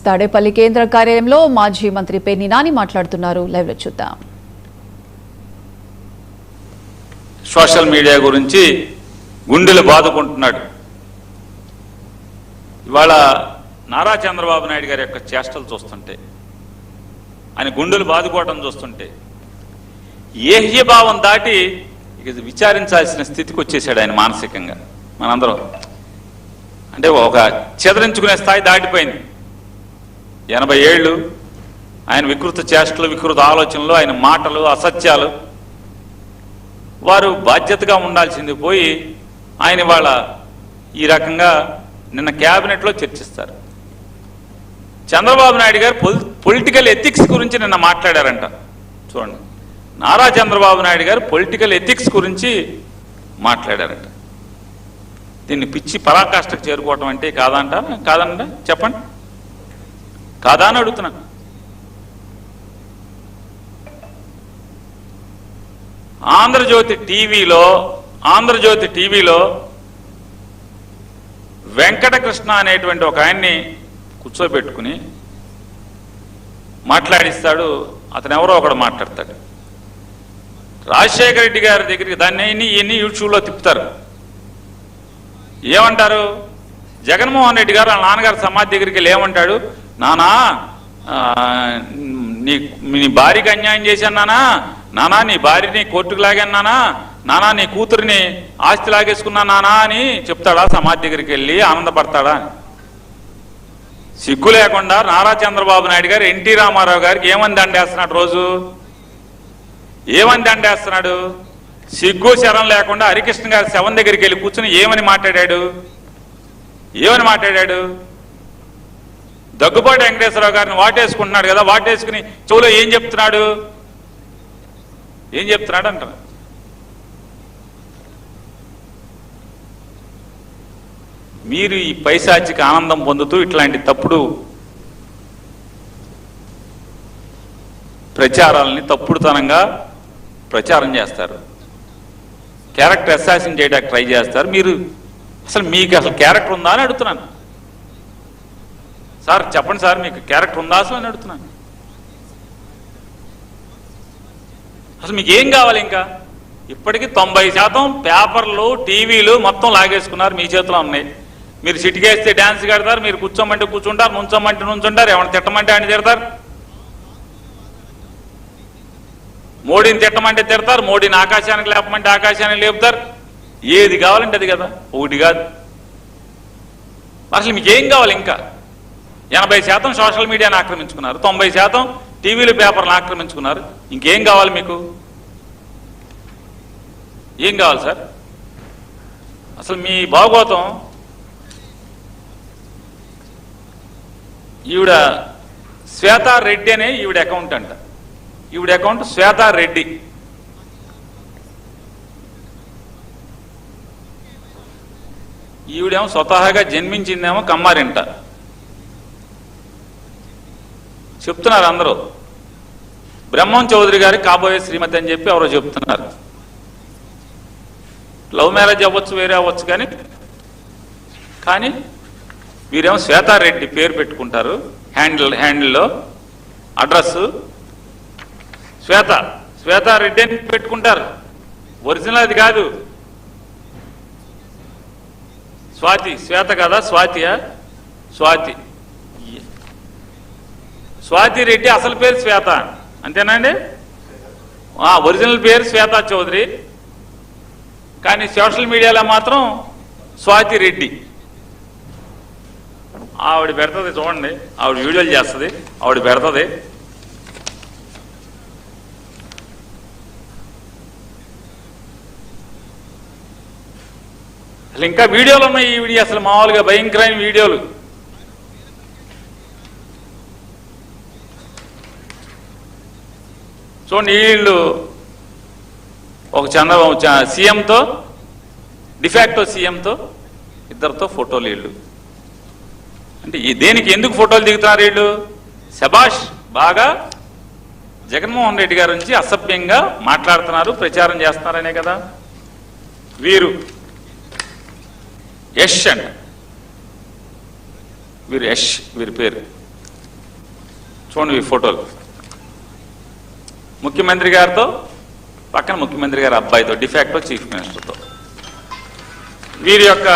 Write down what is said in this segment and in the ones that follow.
తాడేపల్లి కేంద్ర కార్యాలయంలో మాజీ మంత్రి పేర్ని నాని మాట్లాడుతున్నారు. లైవ్ లో చూద్దాం. సోషల్ మీడియా గురించి గుండెలు బాదుకుంటున్నాడు. ఇవాళ నారా చంద్రబాబు నాయుడు గారి యొక్క చేష్టలు చూస్తుంటే, ఆయన గుండెలు బాదుకోవడం చూస్తుంటే ఏహ్యభావం దాటి ఇక విచారించాల్సిన స్థితికి వచ్చేసాడు ఆయన మానసికంగా. మనందరం అంటే ఒక చెదరించుకునే స్థాయి దాటిపోయింది. 80 ఏళ్ళు ఆయన వికృత చేష్టలు, వికృత ఆలోచనలు, ఆయన మాటలు, అసత్యాలు, వారు బాధ్యతగా ఉండాల్సింది పోయి ఆయన ఇవాళ ఈ రకంగా నిన్న క్యాబినెట్లో చర్చిస్తారు. చంద్రబాబు నాయుడు గారు పొలిటికల్ ఎథిక్స్ గురించి నిన్న మాట్లాడారంట. చూడండి, నారా చంద్రబాబు నాయుడు గారు పొలిటికల్ ఎథిక్స్ గురించి మాట్లాడారంట. దీన్ని పిచ్చి పరాకాష్ఠకు చేరుకోవటం అంటే కాదంట? కాదంట చెప్పండి, కాదా అని అడుగుతున్నా. ఆంధ్రజ్యోతి టీవీలో వెంకటకృష్ణ అనేటువంటి ఒక ఆయన్ని కూర్చోబెట్టుకుని మాట్లాడిస్తాడు. అతను ఎవరో ఒకడు మాట్లాడతాడు. రాజశేఖర రెడ్డి గారి దగ్గరికి దాన్ని ఇవన్నీ యూట్యూబ్లో తిప్పుతారు. ఏమంటారు? జగన్మోహన్ రెడ్డి గారు వాళ్ళ నాన్నగారు సమాధి దగ్గరికి వెళ్ళి ఏమంటాడు? నానా నీ భార్యకి అన్యాయం చేశాను నానా, నీ భార్యని కోర్టుకు లాగాను నానా, నీ కూతురిని ఆస్తి లాగేసుకున్నా నానా అని చెప్తాడా? సమాధి దగ్గరికి వెళ్ళి ఆనందపడతాడా? సిగ్గు లేకుండా నారా చంద్రబాబు నాయుడు గారు ఎన్టీ రామారావు గారికి ఏమని దండేస్తున్నాడు? రోజు ఏమని దండేస్తున్నాడు? సిగ్గు శరం లేకుండా హరికృష్ణ గారి శవం దగ్గరికి వెళ్ళి కూర్చుని ఏమని మాట్లాడాడు? దగ్గుబాటి వెంకటేశ్వరరావు గారిని వాటేసుకుంటున్నాడు కదా, వాటేసుకుని చెవులో ఏం చెప్తున్నాడు అంటారు. మీరు ఈ పైశాచిక ఆనందం పొందుతూ ఇట్లాంటి తప్పుడు ప్రచారాలని తప్పుడుతనంగా ప్రచారం చేస్తారు. క్యారెక్టర్ అసాసిన్ చేయడానికి ట్రై చేస్తారు. మీకు అసలు క్యారెక్టర్ ఉందా అని అడుగుతున్నాను. సార్ చెప్పండి సార్, మీకు క్యారెక్టర్ ఉందా అసలు అని అడుగుతున్నాను. అసలు మీకు ఏం కావాలి? ఇంకా ఇప్పటికీ 90% పేపర్లు, టీవీలు మొత్తం లాగేసుకున్నారు, మీ చేతిలో ఉన్నాయి. మీరు సిటికేస్తే డ్యాన్స్ కడతారు, మీరు కూర్చోమంటే కూర్చుంటారు, నుంచోమంటే నుంచుంటారు, ఎవరిని తిట్టమంటే ఆయన తిడతారు, మోడీని తిట్టమంటే తిడతారు, మోడీని ఆకాశానికి లేపమంటే ఆకాశానికి లేపుతారు. ఏది కావాలంటే అది కదా, ఒకటి కాదు. అసలు మీకు ఏం కావాలి? ఇంకా 80% సోషల్ మీడియాని ఆక్రమించుకున్నారు, 90% టీవీలు, పేపర్లను ఆక్రమించుకున్నారు. ఇంకేం కావాలి మీకు? ఏం కావాలి సార్? అసలు మీ భాగవతం ఈవిడ శ్వేతారెడ్డి అనే ఈవిడ అకౌంట్ అంట. ఈవిడ అకౌంట్ శ్వేతారెడ్డి. ఈవిడేమో స్వతహాగా జన్మించిందేమో కమ్మారింట. చెప్తున్నారు అందరూ బ్రహ్మం చౌదరి గారి కాబోయే శ్రీమతి అని చెప్పి ఎవరో చెప్తున్నారు. లవ్ మ్యారేజ్ అవ్వచ్చు, వేరే అవ్వచ్చు, కానీ వీరేమో శ్వేతారెడ్డి పేరు పెట్టుకుంటారు. హ్యాండిల్లో అడ్రస్ శ్వేతారెడ్డి అని పెట్టుకుంటారు. ఒరిజినల్ అది కాదు. శ్వేత కదా, స్వాతి రెడ్డి అసలు పేరు శ్వేత, అంతేనండి. ఒరిజినల్ పేరు శ్వేతా చౌదరి, కానీ సోషల్ మీడియాలో మాత్రం స్వాతి రెడ్డి. ఆవిడ పెడుతుంది, చూడండి, ఆవిడ వీడియోలు చేస్తుంది, ఆవిడ పెడుతుంది. అసలు ఇంకా వీడియోలు ఉన్నాయి. ఈ వీడియో అసలు మామూలుగా భయంకరమైన వీడియోలు. చూడండి, వీళ్ళు ఒక సీఎంతో, డిఫాక్టో సీఎంతో, ఇద్దరితో ఫోటోలు. వీళ్ళు అంటే దేనికి ఎందుకు ఫోటోలు దిగుతున్నారు? వీళ్ళు శబాష్, బాగా జగన్మోహన్ రెడ్డి గారి నుంచి అసభ్యంగా మాట్లాడుతున్నారు, ప్రచారం చేస్తున్నారనే కదా. వీరు యష్ అంట, వీరు యష్, వీరి పేరు చూడండి ఈ ఫోటోలు. ముఖ్యమంత్రి గారితో పక్కన ముఖ్యమంత్రి గారి అబ్బాయితో, డిఫాక్టో చీఫ్ మినిస్టర్తో. వీరి యొక్క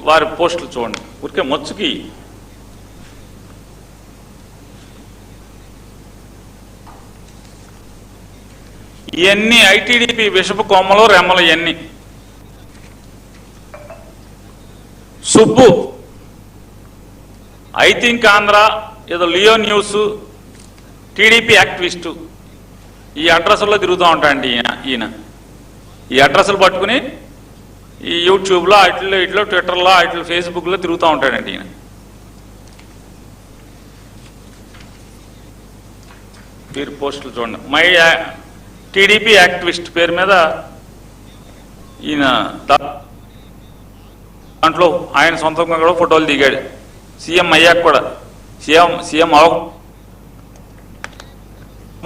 వారి పోస్టులు చూడండి, ఊరికే మొచ్చుకి. ఇవన్నీ ఐటీడీపీ విషపు కొమ్మలు రెమ్మలు. ఇవన్నీ సుబ్బు ఐ థింక్ ఆంధ్ర, ఏదో లియో న్యూస్, టీడీపీ యాక్టివిస్టు, ఈ అడ్రస్లో తిరుగుతూ ఉంటాయండి ఈయన. ఈ అడ్రస్లు పట్టుకుని ఈ యూట్యూబ్లో ఇట్లో ట్విట్టర్లో ఇట్లో ఫేస్బుక్లో తిరుగుతూ ఉంటాడండి ఈయన. వీరి పోస్టులు చూడండి. మై టీడీపీ యాక్టివిస్ట్ పేరు మీద ఈయన దాంట్లో ఆయన సొంతంగా కూడా ఫోటోలు దిగాడు. సీఎం అయ్యాక కూడా, సీఎం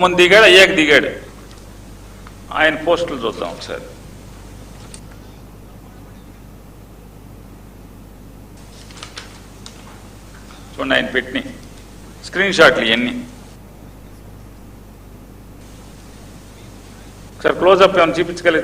ముందు దిగాడు, అయ్యాక దిగాడు. ఆయన పోస్టులు చూద్దాం ఒకసారి. చూడండి ఆయన పెట్టిన స్క్రీన్ షాట్లు ఇవన్నీ. ఒకసారి క్లోజ్అప్ ఏమైనా చూపించగలిగి